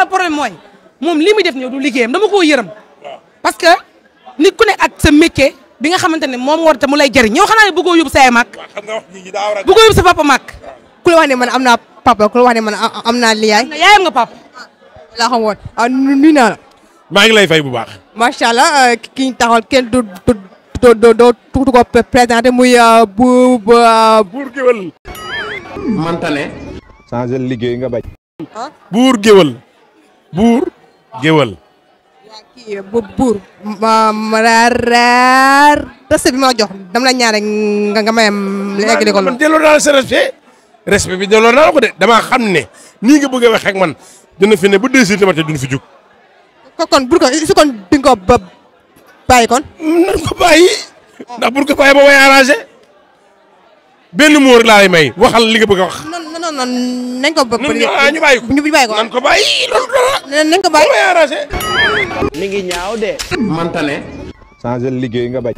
sa problème mooy moom li muy def ñëw du liggéeyam dama koo yërëm parce que nit ku ne ak sa métier bi nga xamante ne moom war te mu lay jëriñ ñëw xanaa ne bëggoo yóbbu sa yaay màkk bëggoo yóbbu sa papa màkk ku la wax ne man am naa papa ku la wax ne man am naa liyaay yaayam nga papa laa xam woon nuyu naa la maa ngi lay fay bu baax macha allah ki ñu taxawal kenn du tuuti ko présenté muy buur géwël mantane changer liggéey nga bañ buur géwël buur géwël kii buur respect bi ma jox dama la ñaan rek nga mayam léegi ko man delloo naa la sa respect bi delloo naa la ko de damaa xam ne nii nga bëgg a wax ak man dina fi ne ba 2 heures tamit duñ fi jóg kon buur ko su kon di nga ko bàyyi kon nan ko bàyyi ndax buur ko bàyyi ba way arrangé benn moo rek laa lay may waxal li nga bëgg a wax non nañ ko ñu bàyyi ko ñu bàyyi ko nan ko bàyyi loolu dara nañ ko bàyyi way arrangé mi ngi ñaaw de mantane changer liggéey nga bañ